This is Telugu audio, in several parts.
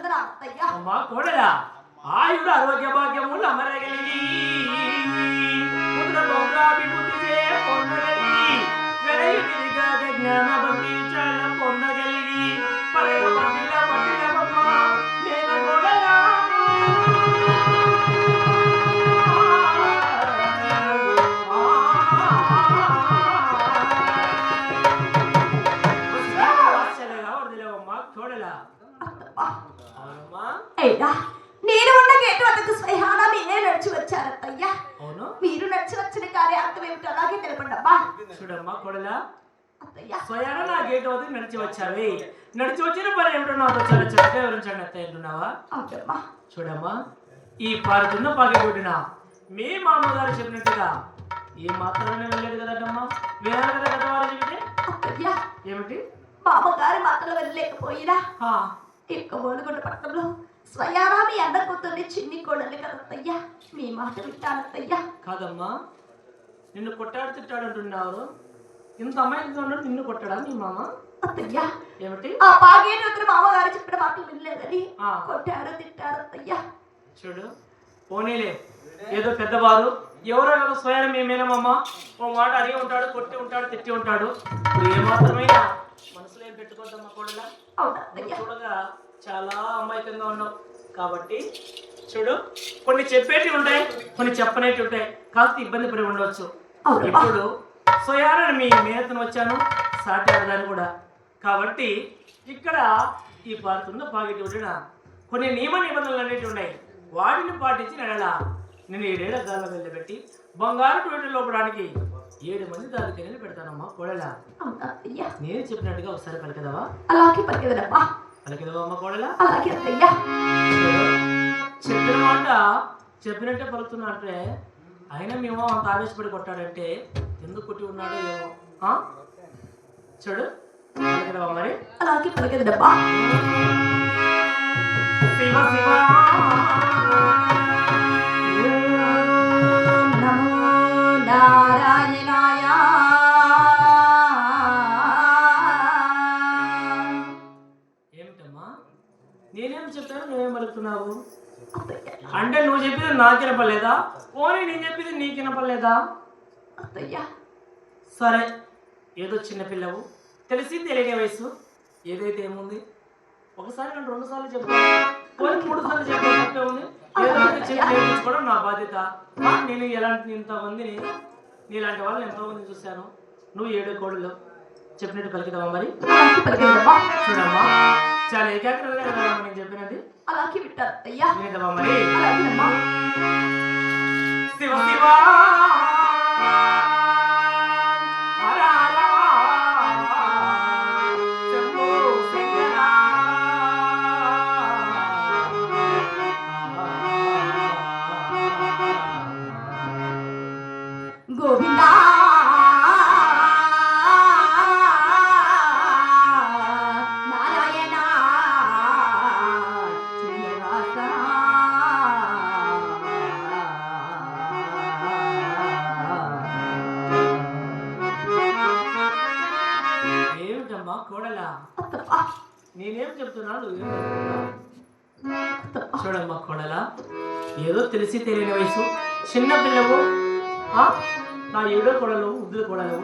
కదరా అత్తయ్య. అమ్మా కోడలా ఆయుడు ఆరోగ్య భాగ్యములు అమరగలిగి పుత్ర పౌత్రాభివృద్ధి చే పొందగలిగి వెలయుడిగా జ్ఞాన బుద్ధి చాల పొందగలిగి పరయ పట్టిలమ్మ నేను కోడలా నేను ఉన్న గేటు వద్దకు స్వయానా మీరే నడిచి వచ్చారత్తయ్యా. మీరు నడిచి వచ్చిన కార్యార్థం ఏమిటో అలాగే తెలపండి అబ్బా. చూడమ్మా కొడలా స్వయానా నా గేటు వద్దకు నడిచి వచ్చావి. నడిచి వచ్చిన పని ఏమిటో నాతో చాలా చక్కగా వివరించండి అత్తయ్య అంటున్నావా? చూడమ్మా ఈ పారుతున్న పాకెట్టిన మీ మామగారు చెప్పినట్టుగా ఏ మాత్రమే వెళ్ళలేదు కదమ్మా. వేరే కదా కదా వారు చెబితే ఏమిటి మామగారి మాటలు వెళ్ళలేకపోయినా ఇక బోలుగొండ పట్టణంలో స్వయానా మీ అన్న కూతుర్ని చిన్ని కోడలి కదత్తయ్యా. మీ మాట వింటానత్తయ్యా. కాదమ్మా నిన్ను కొట్టాడు తిట్టాడు అంటున్నారు. ఇంత అమ్మాయితో నిన్ను కొట్టాడా మీ మామ? అత్తయ్యా ఏమిటి ఆ బాగేని వద్దు మామగారు చెప్పిన మాటలు వినలేదని కొట్టాడు తిట్టాడు అత్తయ్యా. చూడు పోనీలే ఏదో పెద్దవారు ఎవరో కదా స్వయం మీ మేనమ్మ ఓ మాట అడిగి ఉంటాడు, కొట్టి ఉంటాడు, తిట్టి ఉంటాడు. ఏమాత్రమైనా మనసులో ఏం పెట్టుకోద్దమ్మా కోడలా. చూడగా చాలా అమాయకంగా ఉన్నావు కాబట్టి చూడు కొన్ని చెప్పేటి ఉంటాయి, కొన్ని చెప్పనేటి ఉంటాయి. కాస్త ఇబ్బంది పడి ఉండవచ్చు. ఇప్పుడు స్వయాన మీ మేనతను వచ్చాను సాటి ఆడదాన్ని కూడా కాబట్టి ఇక్కడ ఈ పారుతున్న పాకెట్ ఉండిన కొన్ని నియమ నిబంధనలు అనేవి ఉన్నాయి. వాటిని పాటించి నెడలా నేను 7 ఏళ్ల గాల్లో వెళ్ళబెట్టి బంగారు టోటల్ లోపడానికి 7 మంది దానికని పెడతానమ్మా కోడలా. నేను చెప్పినట్టుగా ఒకసారి పలికదవా? అలాగే పలికదమ్మా. పలికదవా అమ్మ కోడలా? అలాగే అత్తయ్యా. చెప్పిన మాట చెప్పినట్టే పలుకుతున్నా అంటే అయినా మేము అంత ఆవేశపడి కొట్టాడంటే ఎందుకు కొట్టి ఉన్నాడో ఏమో. చూడు పలికదవా మరి? అలాగే పలికదమ్మా. శివ శివ నేనేం చెప్పాను నువ్వేం పలుకుతున్నావు అంటే నువ్వు చెప్పింది నాకు వినపడలేదా? పోనీ నేను చెప్పింది నీకు వినపడలేదా? సరే ఏదో చిన్నపిల్లవు తెలిసి తెలియని వయసు ఏదైతే ఏముంది ఒకసారి నేను 2 సార్లు చెప్పాను, పోనీ 3 సార్లు చెప్పాను తప్పే ఉంది. ఏదైతే చెప్పి నేర్పించుకోవడం నా బాధ్యత. నేను ఎలాంటి ఇంతమందిని నీలాంటి వాళ్ళని ఎంతోమంది చూశాను. నువ్వు 7 కోడలు చెప్పినట్టు పలికిదావా మరి? చూడమ్మా చాలా ఏకాగ్రతగా నేను చెప్పినది అలాగే వింటారయ్యా. లేదమ్మా మరి? శివ శివ గోవిందా కోడలా నేనేం చెప్తున్నాను చూడమ్మా కోడలా ఏదో తెలిసి తెలియని వయసు చిన్న పిల్లవు నా 7వ కోడలు ముద్దుల కోడలు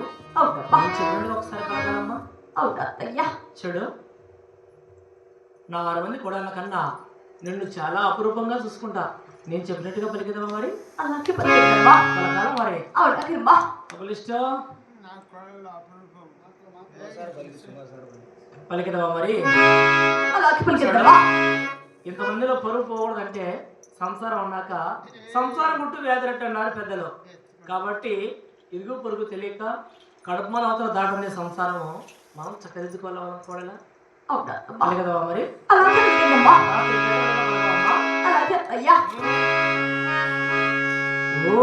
చెప్పండి ఒకసారి పలకాలమ్మా. చూడు నా 6 మంది కోడళ్ళ కన్నా నిన్ను చాలా అపురూపంగా చూసుకుంటా. నేను చెప్పినట్టుగా పలికిదమ్మా మరి? పలకాల మరి ఇష్టం పలికిదవా మరి? ఇంతమందిలో పరువు పోకూడదంటే సంసారం అన్నాక సంసారం గుట్టు వ్యాధిరట్టు అన్నారు పెద్దలు. కాబట్టి ఇరుగు పొరుగు తెలియక కడుపుమల అవతల దాటనే సంసారము మనం చక్కదిద్దుకోవాలనుకోవాలా? పలికిదవా మరి? ఓ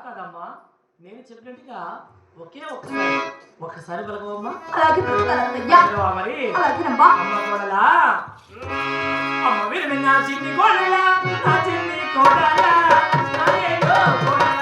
కాదమ్మా, నేను చెప్పినట్టుగా ఒక్కసారి పలకవమ్మా. అలాగే పలుకుతానయ్యా. మరి అలాగేనమ్మా. అమ్మ కోడలా, అమ్మ వీరు నా చిన్ని కోడలా, నా చిన్ని కోడలా, నా ఏదో కోడలా.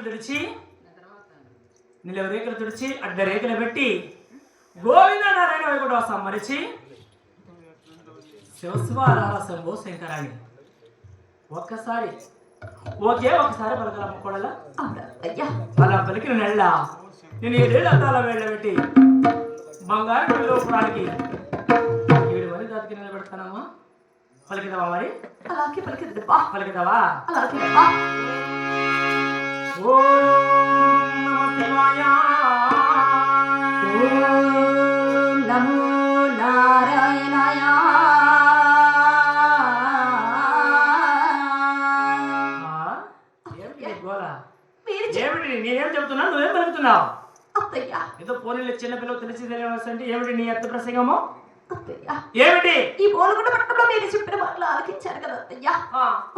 తుడిచి నిలవ రేఖలు తుడిచి అడ్డ రేఖలు పెట్టి గోవింద నారాయణ వైకుంఠవాసం మరిచి శివశివారాసంభో శంకరాణి ఒక్కసారి ఒకసారి పలకలమ్మ కోడలా. అలా పలికిన నెల నేను 7 ఏళ్ళ అద్దాల వేళ్ళ పెట్టి బంగారు లోపడానికి 7 మంది దానికి నిలబెడతానమ్మా. పలికిదావా మరి? అలాగే పలికిదావా? ఓం నమో నారాయణాయ. ఏమిటి నేనేం చెబుతున్నా, నువ్వేం పలుకుతున్నావు? అత్తయ్య ఏదో పోనీళ్ళు చిన్నపిల్లలు తెలిసి తెలియవలసింటే ఏమిటి నీ అత్త ప్రసంగము? అత్తయ్య ఏమిటి? ఈ బోలుగుండ పట్టణంలో మీరు చెప్పిన మాటలు ఆలకించారు కదా అత్తయ్య.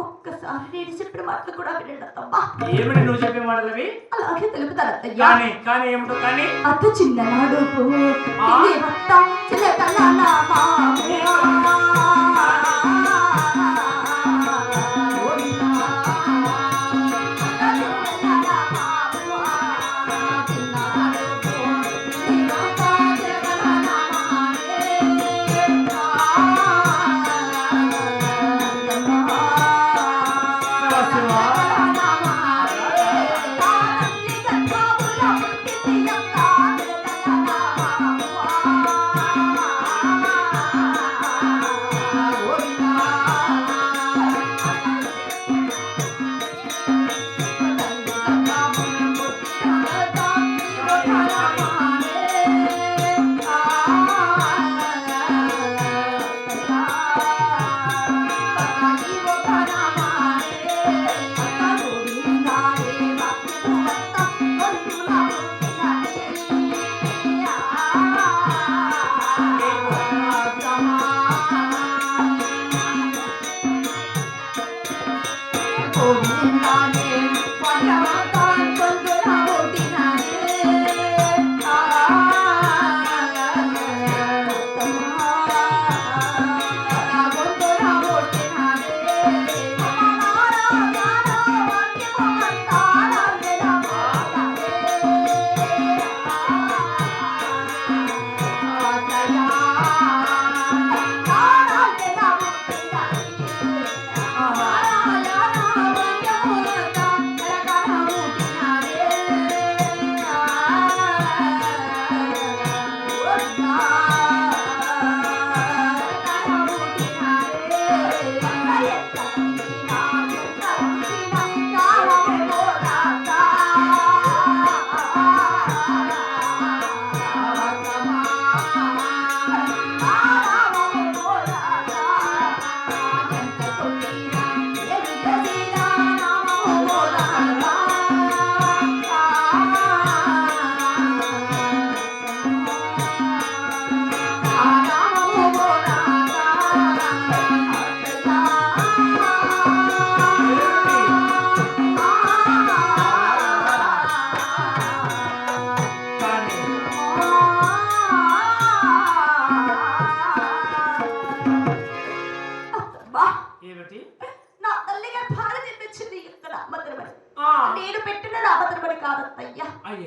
ఒక్కసారి నేను చెప్పిన మాటలు కూడా వినండి అత్తమ్మ. ఏమిటి నువ్వు చెప్పే మాటలవి? అలాగే తెలుపుతాను అత్తయ్య. కానీ ఏమిటో కానీ అత్త చిన్ననాడు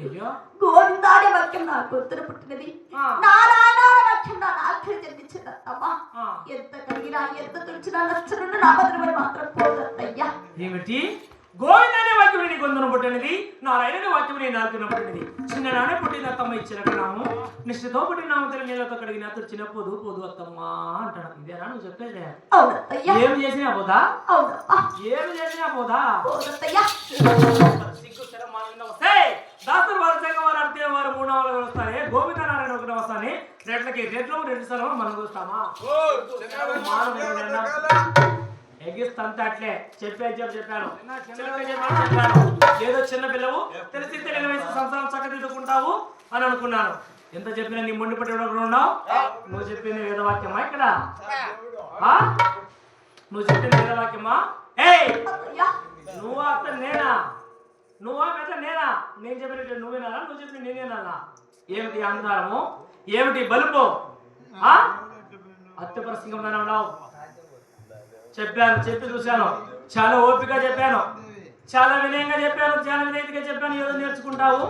అయ్యో గోవిందానే వాక్యం నా కూతురు పుట్టినది, నారాయణ వాక్యం నా నాలుగు జన్మించిందమ్మా. ఎంత కలిగినా ఎంత తుడిచినా నచ్చనున్న నా భద్రమని మాత్రం పోదత్తయ్యా. ఏమిటి గోవిందనే వాక్యం నీ గొంతున పుట్టినది, నారాయణని వాక్యం నీ నాలుగున పుట్టినది. చిన్ననాడే పుట్టిన అత్తమ్మ ఇచ్చిన నాము నిష్ఠతో పుట్టిన నామ తెర నీళ్ళతో కడిగిన తుడిచిన పోదు పోదు అత్తమ్మ అంటాడు. ఇదేనా నువ్వు చెప్పేదే? అవునత్తయ్యా. ఏమి చేసినా పోదా? అవునమ్మా. ఏమి చేసినా పోదా? పోదత్తయ్యా. సిగ్గు శరం మానంగా వస్తే దాసరు వారు సంగవారు అడితే వారు 3 నాలుగు వస్తానే, గోవింద నారాయణ ఒకటి వస్తానే. రేట్లకి రేట్లు 2 సార్లు మనం చూస్తామా? ఎగిస్తంత అట్లే చెప్పాను. ఏదో చిన్న పిల్లవు తెలిసి తెలియని వయసు సంసారం చక్కదిద్దుకుంటావు అని అనుకున్నాను. ఎంత చెప్పినా నీ మొండి పట్టి ఉన్నావు. నువ్వు చెప్పింది వేదవాక్యమా ఇక్కడ? నువ్వు చెప్పింది వేదవాక్యమా? ఏయ్ నువ్వు అత్త నేనా? నువ్వా పెద్ద నేనా? నేను చెప్పినట్టు నువ్వేనా? నువ్వు చెప్పిన నేనేనా? ఏమిటి అహంకారము? ఏమిటి బలుపు? అత్యపరసింగం ఉన్నావు. చెప్పాను, చెప్పి చూశాను, చాలా ఓపిక చెప్పాను, చాలా వినయంగా చెప్పాను, చాలా వినయంగా చెప్పాను. ఏదో నేర్చుకుంటావు,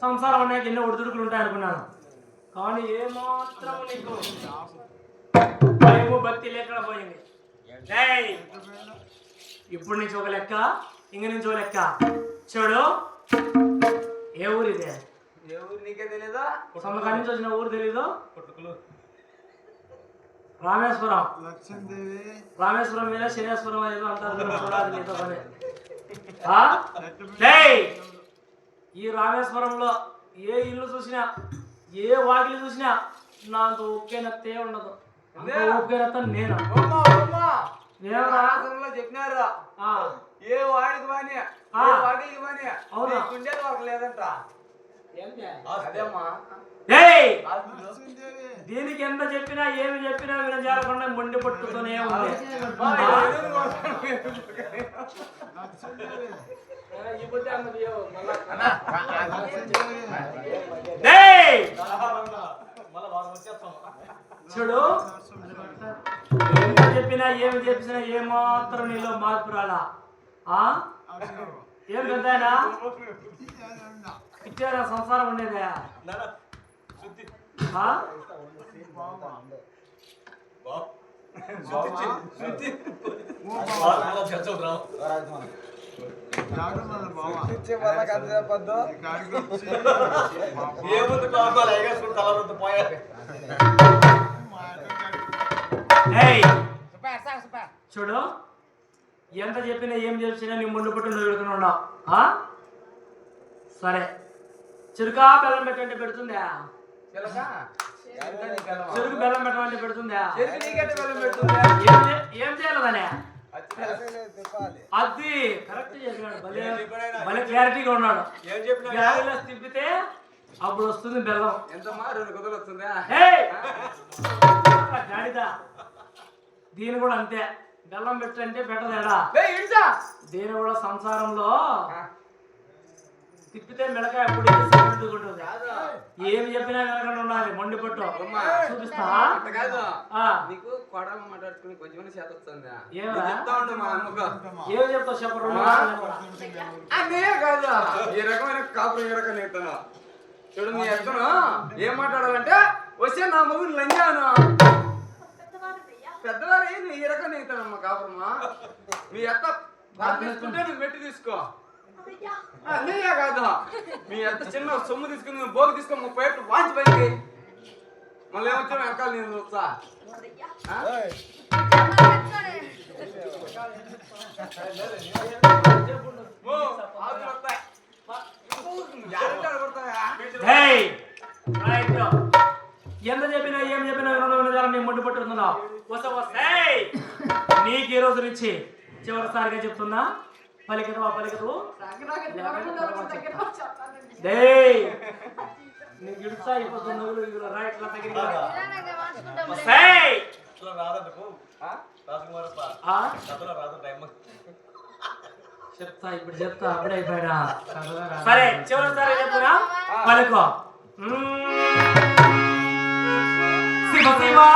సంసారం అనేక ఎన్నో ఒడిదుడుకులు ఉంటాయి అనుకున్నాను. కానీ ఏమాత్రం నీకు భయము భక్తి లేకుండా పోయింది. ఇప్పుడు నుంచి ఒక లెక్క, ఇంక నుంచి ఒక లెక్క. చూడు, ఏ ఊరు ఇదే? ఏ ఊరు నీకే తెలీదా? సొంతకాడి నుంచి వచ్చిన ఊరు తెలీదు? రామేశ్వరం. రామేశ్వరం మీద శనేశ్వరం ఏదో అంటారు, చూడాలి నీతో పని. ఈ రామేశ్వరంలో ఏ ఇల్లు చూసినా, ఏ వాకిలి చూసినా నా అంత ఒకేనత్తే ఉండదు. ఒకేనత్త నేను చెప్పినారు ఏ వాడికి పని వాకిలికి పని కుండేది వరకు లేదంట. దీనికి ఎంత చెప్పినా ఏమి చెప్పినా వినజాలకుండా మొండి పట్టుతూనే ఉంది. చూడు, ఎంత చెప్పినా ఏమి చెప్పినా ఏమాత్రం నీలో మార్పు రాలా. ఏం పెద్దాయనా ఇచ్చారా సంసారం ఉండేదా? చూడు, ఎంత చెప్పినా ఏం చెప్పినా నీ ముందు పట్టు నువ్వు ఎడుకుని ఉన్నావు. సరే, చురుకా బెల్లం పెట్టంటే పెడుతుందా? చెరుకు బెల్లం పెట్టమంటే పెడుతుందా? ఏం చేయాలనే అది కరెక్ట్ చెప్పినాడు. భలే క్లారిటీగా ఉన్నాడు. గాలిలో తిప్పితే అప్పుడు వస్తుంది బెల్లం. ఎంతమ్మా 2 కుదలు వస్తుందా? గాడిదా దీని కూడా అంతే. బెల్లం పెట్టంటే పెట్టదేడా? దీని కూడా సంసారంలో తిప్పితే మెడకాయ అప్పుడు ఉంటుంది. ఏమి చెప్పినా కనుక ఉండాలి. మొండి పట్టు చూపిస్తా. నీకు కొడలు మాట్లాడుకుని కొంచెం చేత వస్తుందా? ఏమి చెప్తావు చెప్పరు? అదే కాదు, ఈ రకమైన కాపురం ఈ రకం నేర్తాను. చూడు, నీ ఎత్తను ఏం మాట్లాడాలంటే వచ్చే నా మొగుడు లంజాను పెద్దవారు నువ్వు ఈ రకం నేర్తానమ్మా కాపురమ్మా. మీ ఎత్త తీసుకుంటే నువ్వు పెట్టి తీసుకో. అన్నయ్య కాదు, మీ ఎంత చిన్న సొమ్ము తీసుకుని బోగు తీసుకో 30 ఏళ్ళు వాంచి పైకి మళ్ళీ ఏమొచ్చా వెనకాల నేను వస్తా. ఎంత చెప్పినా ఏం చెప్పినా నేను మొండి పట్టుకున్నావు. నీకు ఈ రోజు నుంచి చివరిసారిగా చెప్తున్నా, పలికదు పలికదు. నీకు ఇడుసా అయిపోతుంది. రైట్లా చెప్తా, ఇప్పుడు చెప్తా. అప్పుడే అయిపోయాడా? సరే, చివరిసారి చెప్పురా. పలుకో. శివ శివా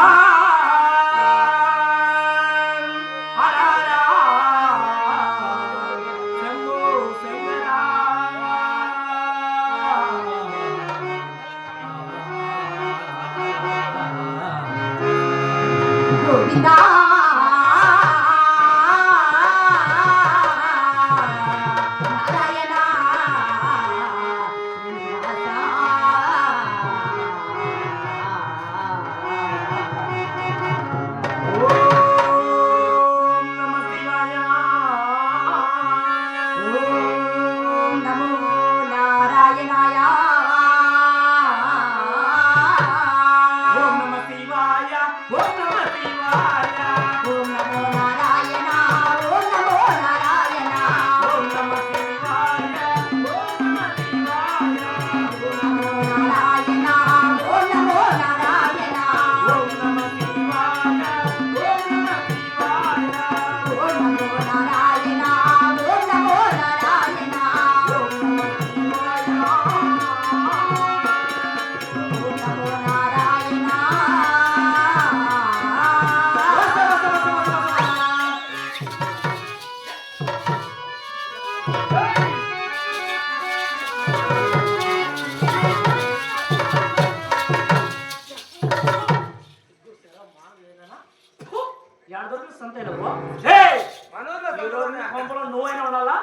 సంత నువ్వు ఏయ్! మన ఊర్లో ఈ రోజు నీ కొంపలో నువ్వైనా ఉండాలా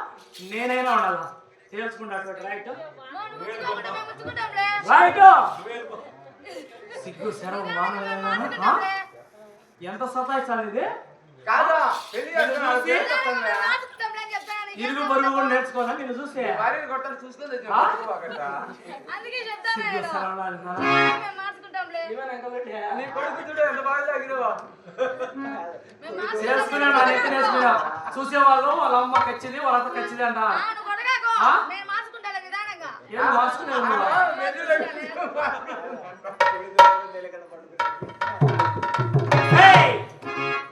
నేనైనా ఉండాలా తెలుసుకుంటాడు రైట్ రైట్ సిగ్గు శరం వాన ఎంత సతాయిస్తాను ఇది కాదా పెళ్లి చేస్తున్నాడు, పేరు చెప్తానులే. ఇరుగు బరువు కూడా నేర్చుకోవాలా నేను చూస్తే భార్యని కొట్టాలి చూసుకోలేదు ఆ? నీ సిగ్గు శరం అంటున్నారా? కొడుకు చూడు ఎంత బాగా తాగినవా చేసుకున్నాడు నా నెత్తి నేర్చుకున్నా చూసేవాళ్ళు వాళ్ళ అమ్మ కచ్చిది వాళ్ళంతా కచ్చిది అంట ఏం మార్చుకునే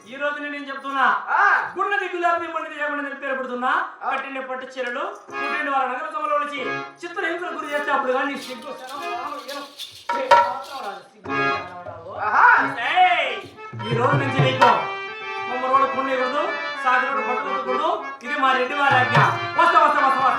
ఈ రోజు నేను చెప్తున్నా గుండెది గులాబీ మండిది ఏమని పేరు పెడుతున్నా కట్టిండి పట్టు చీరలు పుట్టిండి వారి నగర సభలో వచ్చి చిత్ర హింసలు గురి చేస్తే అప్పుడు కానీ సిగ్గు ఈ రోజు నుంచి నీకు కొమ్మరోడు పుణ్యకూడదు సాగరోడు పట్టుకోకూడదు ఇది మా రెడ్డి వారి ఆజ్ఞ వస్తా వస్తా వస్తా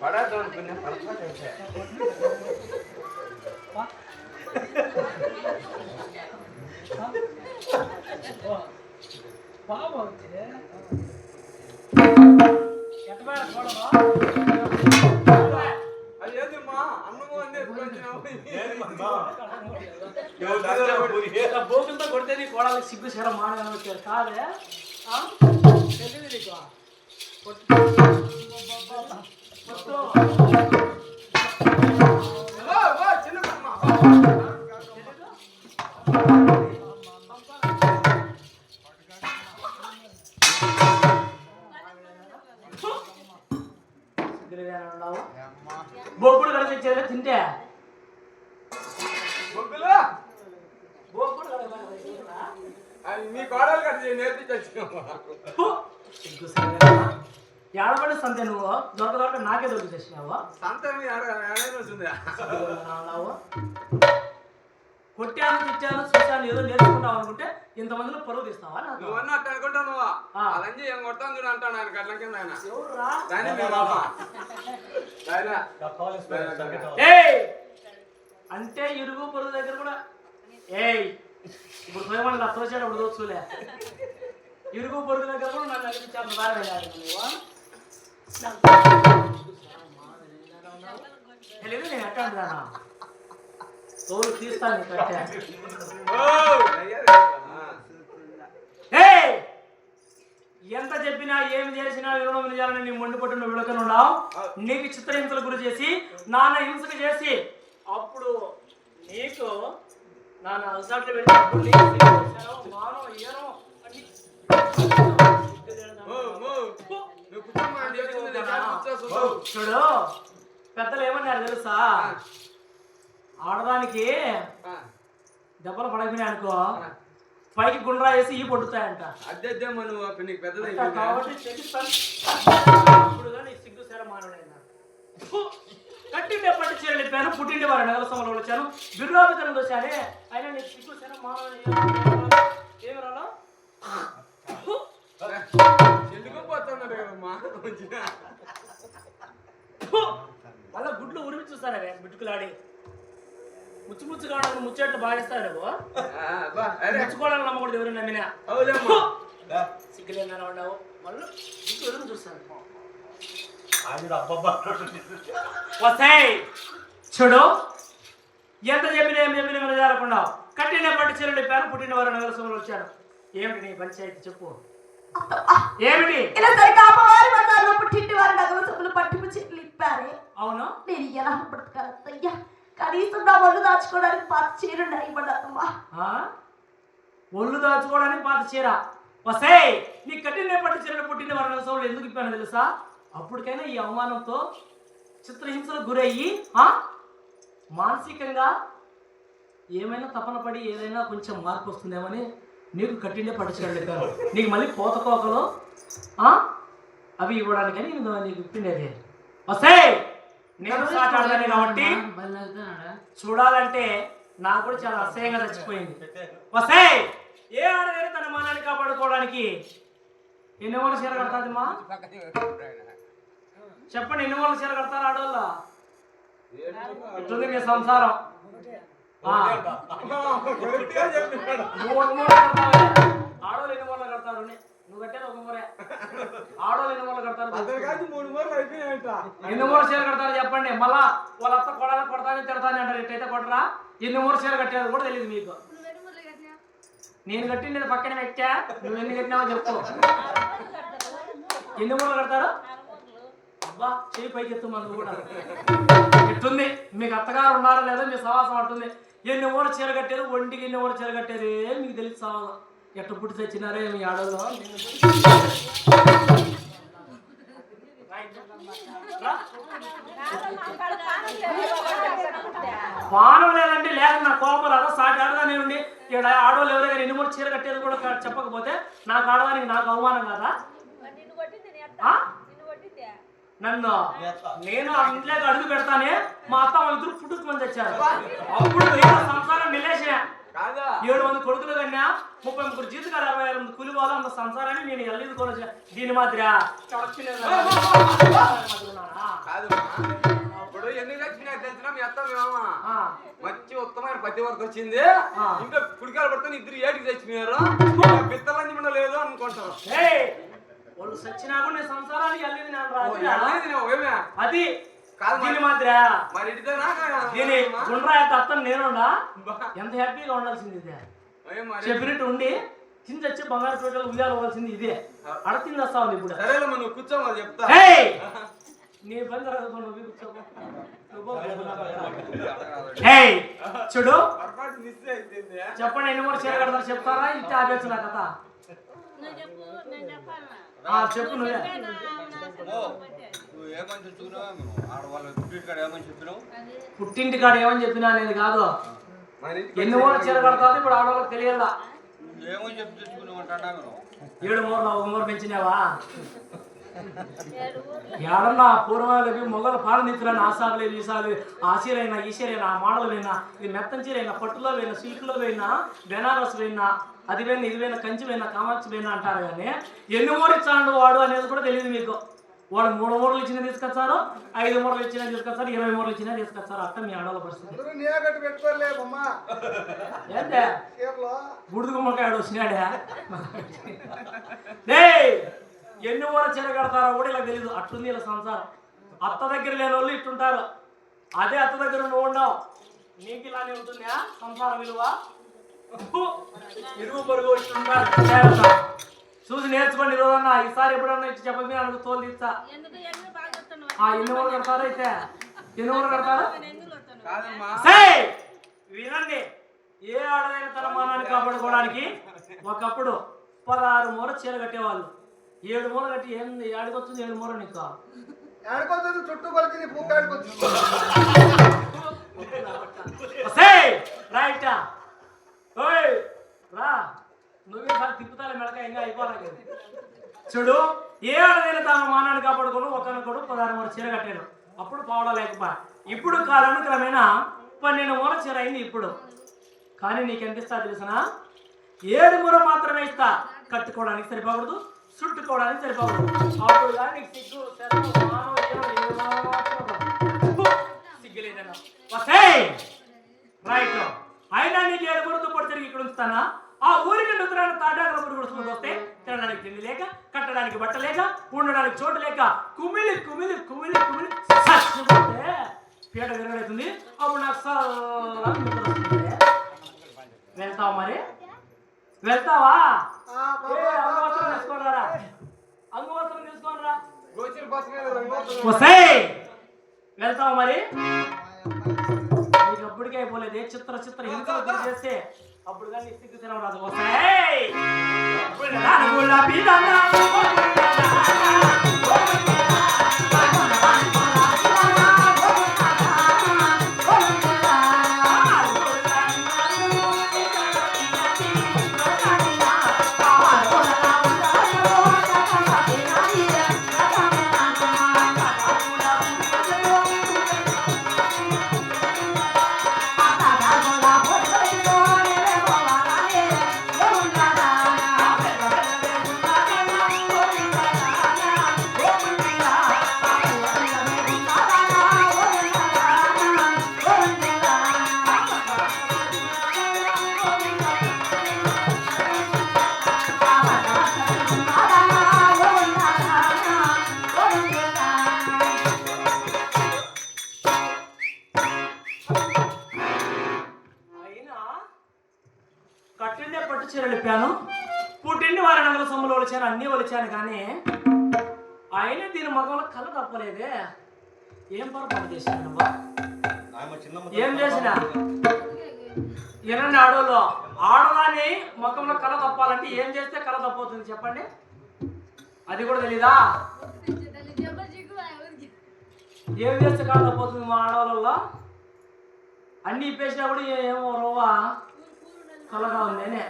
పడేద్దాం అనుకున్నా పొరపాటు అయిపోయా. అయ్యేదమ్మా అన్నము అన్నీ బోకులతో కొడితే నీ కోడలకు సిగ్గు శరం మానగా వచ్చారు కాదే తెలియదు నీకు బొగ్గుడు కలిసి ఇచ్చేది తింటే మీ కోడలు కదా నేర్పించచ్చు. ఏడబడి సంతే నువ్వు దొరక నాకే దొరికి చేసినావు సంత వస్తుంది. కొట్టాను తిట్టాను చూశాను ఏదో నేర్చుకుంటావు అనుకుంటే ఇంతమందిలో పరువు తీస్తావా నువ్వు అన్నట్టు అనుకుంటావు. నువ్వు అలాంటి ఏం కొడతాను చూడు అంటాను ఆయన గట్ల కింద ఆయన. అంటే ఇరుగు పొరుగు దగ్గర కూడా ఏయ్ ఇప్పుడు పోయమని నా తోచాడు అప్పుడు దోచులే ఇరుగు పొరుగు దగ్గర కూడా నన్ను అనిపించాను బాగా తెలియదు నేను ఎట్లా అంటున్నా తోలు తీస్తాను కట్టా ఎంత చెప్పినా ఏమి చేసినా వినడం వినాలని నీ మొండి పట్టు నువ్వు విడకనున్నావు. నీకు చిత్రహింసలు గురి చేసి నాన్న హింసలు చేసి అప్పుడు నీకు నాన్న అలసాట్లు పెట్టి చూడు పెద్దలు ఏమన్నారు తెలుసా ఆడదానికి దెబ్బలు పడకపోయినాయి అనుకో పైకి గుండ్రా వేసి ఈ పొడుతాయంట. అదే నువ్వు నీకు పెద్దది కాబట్టి సిగ్గు సేర మానవుడైనా కట్టిండే పట్టు చీరలు ఇప్పాను పుట్టిండే వారు నగర సభలో వచ్చాను బిర్రాభితనం వచ్చానే అయినా నీకు సిగ్గు సేర మానవుడు ఏమి రాలో ఎందుకు పోతున్నాడు కదమ్మా. మళ్ళా గుడ్లు ఉరిమి చూస్తానవే బిట్టుకులాడి ముచ్చు ముచ్చు కావడానికి ముచ్చేట్లు బాగేస్తాడు ముచ్చుకోవడానికి నమ్మకూడదు ఎవరు నమ్మినా సిగ్గులేనా ఉండవు మళ్ళీ ఎవరు చూస్తాను వస్తాయి చూడు ఎంత చెప్పినా ఏం చెప్పినా మీరు జరగకుండా కట్టిన పట్టు చీరలు ఇప్పాను పుట్టిన వారు నగర సభలో వచ్చాను. ఏమిటి నీ పంచాయతీ చెప్పు ఏమిటి పుట్టింటి వారి నగర సభలు పట్టింపు చీరలు ఇప్పారే అవును నేను ఎలా బ్రతకాలయ్యా కనీసం నా ఒళ్ళు దాచుకోవడానికి పాత చీర ఇవ్వడమ్మా. ఒళ్ళు దాచుకోవడానికి పాత చీర వస్తే నీ కట్టిన పట్టు చీరలు పుట్టిన వారి నగర సభలు ఎందుకు ఇప్పాను తెలుసా అప్పటికైనా ఈ అవమానంతో చిత్రహింసలకు గురయ్యి మానసికంగా ఏమైనా తపన పడి ఏదైనా కొంచెం మార్పు వస్తుందేమని నీకు కట్టిండే పట్టించగలిగాను. నీకు మళ్ళీ పోతకోకలు అవి ఇవ్వడానికని నీకు ఇప్పిండేది వస్తే నేను సాటాడదాన్ని కాబట్టి చూడాలంటే నాకు కూడా చాలా అసహ్యంగా చచ్చిపోయింది. వస్తే ఏ ఆడదైనా తన మానాన్ని కాపాడుకోవడానికి ఎన్ని వాళ్ళ చీర కడతాదమ్మా చెప్పండి ఎన్ని వాళ్ళ చీర కడతారు ఆడవాళ్ళ ఎట్లుంది మీ సంసారం ఆడవాళ్ళు ఎన్ని వాళ్ళ కడతారు నువ్వు కట్టేది ఒక మూరే ఆడవాళ్ళు ఎన్ని వాళ్ళ కడతారు ఎన్ని మూర చీర కడతారు చెప్పండి. మళ్ళా వాళ్ళ అత్త కొడాలి కొడతానే తిడతానే అంటారు ఎట్టయితే కొట్టరా ఎన్ని మూర చీర కట్టేది కూడా తెలియదు మీకు. నేను కట్టింది పక్కన పెట్టా నువ్వు ఎన్ని కట్టినావో చెప్పు ఎన్ని మూరలు కడతారు అబ్బా చేయి పైకి ఎత్తు మనకు కూడా ఎట్టుంది మీకు అత్తగారు ఉన్నారో లేదో మీ సవాసం అంటుంది. ఎన్ని మూర చీర కట్టేది ఒంటికి ఎన్ని మూర చీర కట్టేది మీకు తెలిసి సవాసం ఎట్ట పుట్టి తెచ్చినారే మీ ఆడలో పానం లేదంటే లేదు నా కోపం రాదా సాటి ఆడదాని ఉండి ఇక్కడ ఆడవాళ్ళు ఎవరైనా ఎన్ని మూడు చీర కట్టేది కూడా చెప్పకపోతే నాకు ఆడదానికి నాకు అవమానం కదా. నన్ను నేను ఆ ఇంట్లోకి అడుగు పెడతానే మా అత్త వాళ్ళ ఇద్దరు పుట్టుకు మంది తెచ్చారు అప్పుడు నేను సంసారం నిలేసా 7 మంది కొడుకులు కన్నా చెప్తున్నా 33 జీతకాలు 66 కూలి పోవాలి అంత సంసారాన్ని నేను ఎల్లిది కొనొచ్చు దీని మాదిరా కాదు ఇప్పుడు ఎందుకు వచ్చినా తెలిసిన మీ అత్త మేమా మంచి ఉత్తమైన పత్తి వరకు వచ్చింది ఇంకా కుడికాలు పడుతుంది ఇద్దరు ఏటికి తెచ్చినారు పిత్తలని కూడా లేదు అనుకుంటారు వాళ్ళు సచ్చినా కూడా నేను సంసారానికి ఎల్లిది అది కాదు దీని మాదిరా మరి దీని గుండ్రాయ అత్తను నేనుండా ఎంత హ్యాపీగా ఉండాల్సింది ఇదే చెప్పినట్టు ఉండి కింద వచ్చి బంగారు పేటలు ఉయ్యాలు అవ్వాల్సింది ఇదే అడతింది వస్తా ఉంది ఇప్పుడు సరేలే నువ్వు కూర్చోమని చెప్తా నీ పని జరగదు నువ్వు చూడు చెప్పండి ఎన్ని కూడా చీర కడతారు చెప్తారా ఇంటి ఆపేచ్చు నా కథ చెప్పు నువ్వే పుట్టింటి కాడ ఏమని చెప్పినా అనేది కాదు ఎన్ని ఊరు చీర కడతావు ఇప్పుడు ఆడవాళ్ళకి తెలియాలా 7 మూరలు 1 మూర పెంచినావా ఏడన్నా పూర్వాలకి మొగల పాలనిత్తులని ఆసాలు ఈసాలు ఆ చీరైనా ఈ చీరైనా ఆ మోడల్ పోయినా ఇది మెత్తం చీరైనా పట్టులో పోయినా సిల్క్లో పోయినా బెనారస్ పోయినా అది పోయినా ఇది పోయినా కంచి పోయినా కామాక్షి పోయినా అంటారు కానీ ఎన్ని మూరలు ఇచ్చాడు వాడు అనేది కూడా తెలియదు మీకు వాడు 3 మూరలు ఇచ్చినా తీసుకొచ్చారు 5 మూరలు ఇచ్చినా తీసుకొచ్చారు 20 మూరలు ఇచ్చినా తీసుకొచ్చారు అట్ట మీ ఆడవాళ్ళ పరిస్థితి ఏంటే బుడిద గుమ్మకాయడు వచ్చినాడే ఎన్ని ఊర చీర కడతారో కూడా ఇలా తెలీదు అట్టుంది ఇలా సంసారం అత్త దగ్గర లేని వాళ్ళు ఇట్టుంటారు అదే అత్త దగ్గర నువ్వు ఉండవు నీకు ఇలానే ఉంటుందా సంసారం విలువ ఇరుగు పొరుగు ఇట్టుంటారు చూసి నేర్చుకోండి రోజన్నా ఈసారి ఎప్పుడన్నా ఇచ్చి చెప్పి నాకు తోలు తీస్తా ఎన్ని ఊరు కడతారు అయితే ఎన్ని ఊరు కడతారు వినండి ఏ ఆడదైనా తన మానాన్ని కాపాడుకోవడానికి ఒకప్పుడు 16 మూర చీర కట్టేవాళ్ళు 7 మూర కట్టి ఏంది ఏడుకొచ్చింది 7 మూర నీకు చుట్టూ కొలిచి రైటా రా నువ్వే సార్ తిప్పుతాలే మెడక ఇంకా అయిపోలేదు చూడు ఏ ఆడదైనా తన మానాన్ని కాపాడుకోను ఒకరికొడు 16 మూర చీర కట్టాడు అప్పుడు పోవడం లేకపోయా ఇప్పుడు కాలానుక్రమేణా 12 మూర చీర అయింది ఇప్పుడు కానీ నీకెంత ఇస్తా తెలుసునా 7 మూర మాత్రమే ఇస్తా కట్టుకోవడానికి సరిపోకూడదు చుట్టుకోవడానికి సరిపోకూడదు అప్పుడు కానీ నీకు సిగ్గు సిగ్గులేదన్నా రైట్ అయినా నీకు 7 మూరతో పొడి తిరిగి ఇక్కడ ఉంచుతానా ఆ ఊరికి ఉత్తరాన్ని తాటాకుల పురుగుడుచుకుంటూ వస్తే తినడానికి తిండి లేక కట్టడానికి బట్ట లేక ఉండడానికి చోటు లేక కుమిలి కుమిలి కుమిలి కుమిలి చచ్చిపోతే పీట విరగడుతుంది అప్పుడు నాకు వెళ్తావా మరి వెళ్తావా అంగవస్త్రం తీసుకోరా అంగవస్త్రం తీసుకోనరా వెళ్తావా మరి నీకు అప్పటికే అయిపోలేదు చిత్ర చిత్ర హింసలు గురి చేస్తే అప్పుడు కానీ సిగ్గు తినడం రాదు కట్టిందే పట్టు చీరలు ఇప్పాను పుట్టిండి వారి నగల సొమ్ములు ఒలిచాను అన్నీ ఒలిచాను కానీ అయినా దీని మగంలో కళ తప్పలేదే ఏం పొరపాటు చేశాను ఏం చేసినా ఏనండి ఆడోళ్ళు ఆడదాన్ని ముఖంలో కళ తప్పాలంటే ఏం చేస్తే కళ తప్పవుతుంది చెప్పండి అది కూడా తెలీదా ఏం చేస్తే కళ తప్పవుతుంది మా ఆడవాళ్ళలో అన్ని ఇప్పేసినా కూడా ఏమో రోవా కలగా ఉంది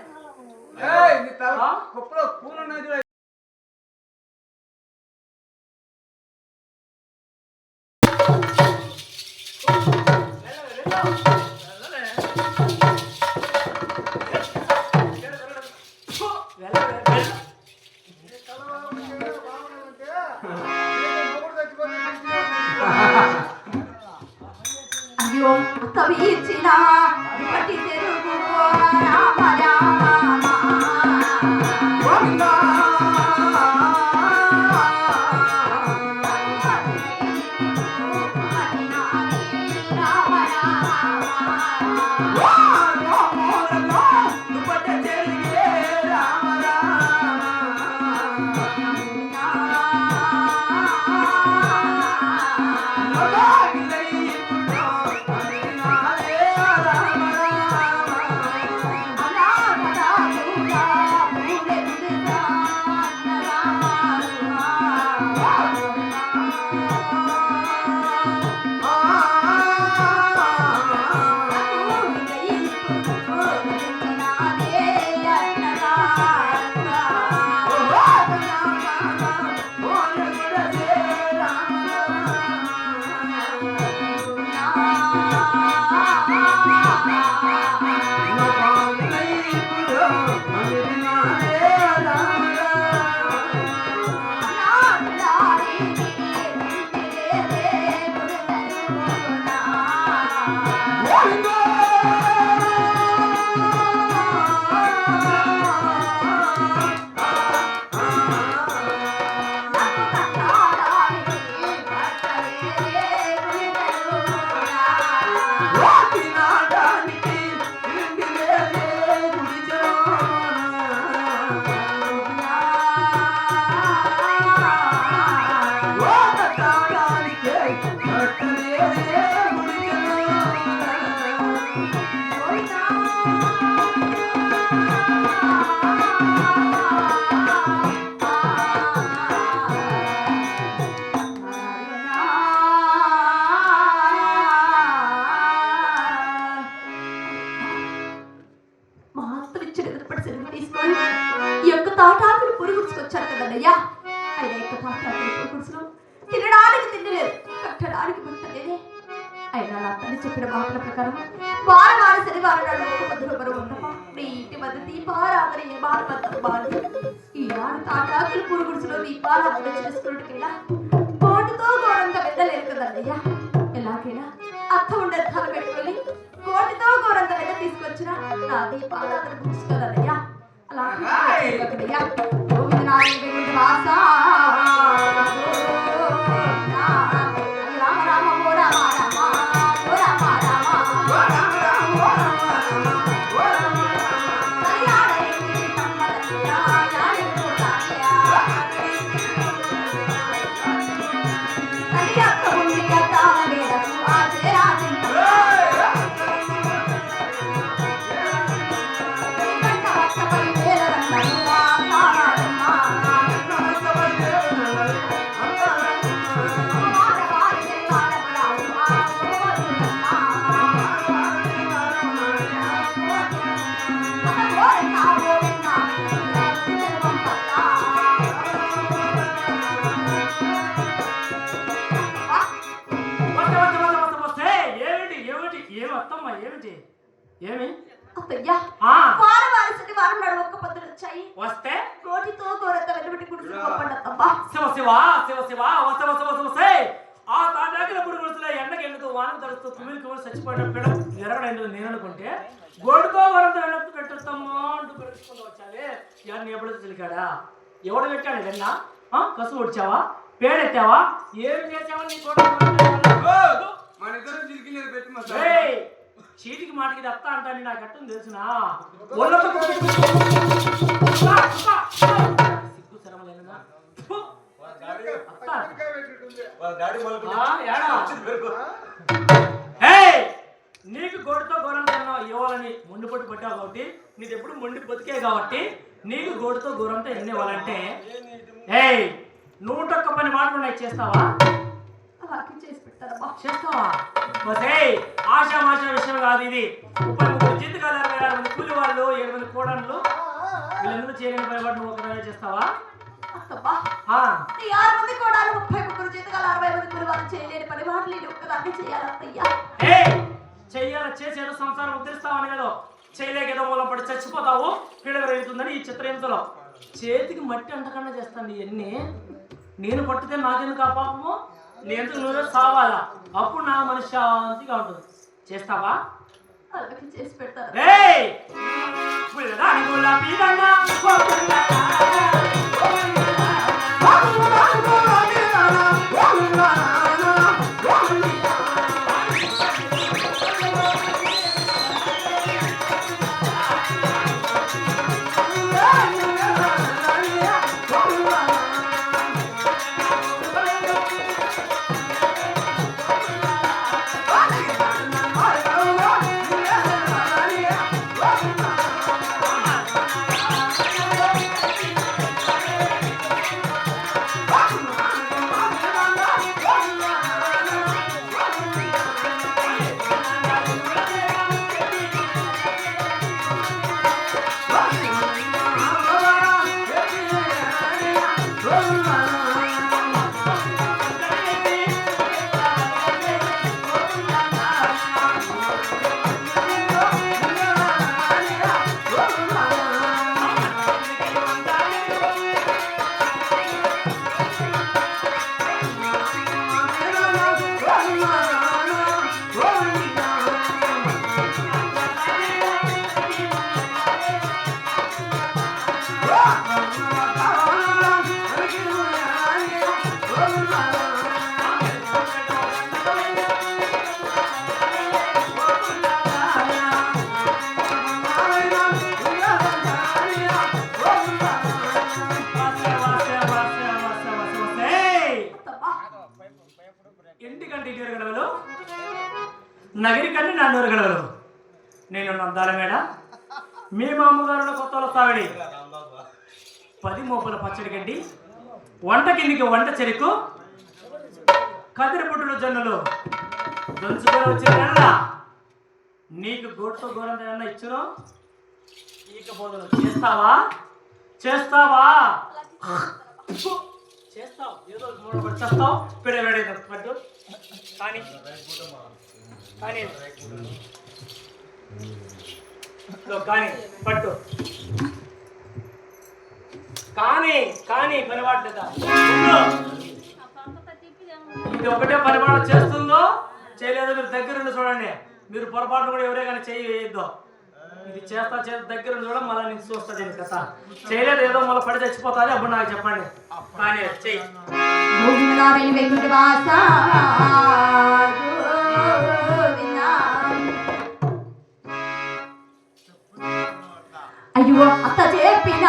పూలు అయ్యా ఆయన యొక్క తాటాకులు తినడానికి తిండి లేదు, కట్టడానికి బట్ట లేదే. అయినా నా తల్లి చెప్పిన మాటల ప్రకారం వారం శనివారం నాడు ఒక పొద్దున బరువు ఉండమా నీ ఇంటి మధ్య దీపారాధన ఏ బాధపడతాను బాధ ఈనాడు తాటాకులు పురుగుడుసులో దీపారాధన చేసుకున్నట్టుకైనా కోటితో ఘోరంగా వెళ్ళలేరు కదన్నయ్యా. ఎలాగైనా అత్త ఉండే ధర పెట్టుకొని కోటితో ఘోరంగా వెళ్ళ తీసుకొచ్చిన నా దీపారాధన పుచ్చుకోదన్నయ్యా. అలాగయ్యా వాసా రామ రామ ఓ రామ రామ ఓ రామ రామ వస్తే కోటితో ఘోరంగా వెలువడి గుడిసి ఆ తాటాకుల పురుగుడుసులో ఎండకి ఎండుతూ వాన తడుస్తూ కుమిలి కుమిలి చచ్చిపోయిన పిడ ఎరగడైంది నేను అనుకుంటే గోడుతో వరంతో వెళ్ళొచ్చు పెట్టొస్తామో అంటూ పెట్టుకుంటూ వచ్చాలి. ఎవరిని ఎప్పుడు తెలికాడా? ఎవడు పెట్టాడు వెన్నా? కసు వచ్చావా? పేడెత్తావా? ఏమి చేసావా? నీ చీటికి మాటికి దత్త అంటాను నాకు అట్టం తెలుసునా? సిగ్గు శరమలేనుగా నీకు గోడుతో ఘోరంగా ఇవ్వాలని మొండి పొట్టు పట్టావు కాబట్టి నీది ఎప్పుడు మొండి బతికే కాబట్టి నీకు గోడుతో ఘోరంతో ఎన్ని ఇవ్వాలంటే 101 పని మాటలు నాకు చేస్తావా? చేస్తావా? ఆశామాషా విషయం కాదు ఇది. 33 జీతకాలు 66 మంది కూలి వాళ్ళు 7 మంది కోడళ్ళు వీళ్ళందరూ చేయలేని పని వాడు నువ్వు ఒకదానే చేస్తావా? చెయ్యాలి చేసేదో సంసారం ఉద్ధరిస్తావని కదా చేయలేక ఏదో మూలం పడి చచ్చిపోతావు పీడగా రేగుతుందని ఈ చిత్రహింసలో చేతికి మట్టి అంటకన్నా చేస్తాను ఇవన్నీ. నేను పట్టితే నాకెందుకు ఆ పాపము? నేను నువ్వే సావాలా అప్పుడు నా మనశ్శాంతిగా ఉంటుంది. చేస్తావా? చేసి పెడతారు. నగరి కన్నా నా నోరు గడవరు. నేను నందాల మేడ మీ మామగారుల కొత్తల సావిడి 10 మోపుల పచ్చడి గడ్డి, వంట కిందికి వంట చెరుకు, కదిరి పుట్టులు జొన్నలు దొంచుకొని వచ్చిన నీకు గోటుతో గోరంత ఏమన్నా ఇచ్చును. ఈక బోధన చేస్తావా చేస్తావా చేస్తావు. ఏదో మూడు చేస్తావు పిల్లలు పట్టు కానీ కానీ కానీ పట్టు కానీ కానీ పనివాట్లేదా? ఇది ఒకటే పరిమాణం చేస్తుందో చేయలేదో మీరు దగ్గరుండి చూడండి. మీరు పొరపాటు కూడా ఎవరే కానీ చేయొద్దు. ఇది చేస్తా దగ్గరుండి చూడడం మళ్ళీ నేను చూస్తుంది దీని కథ. చేయలేదు ఏదో మళ్ళీ పడి చచ్చిపోతుంది. అప్పుడు నాకు చెప్పండి. కానీ చెయ్యి. అయ్యో అత్త చెప్పిన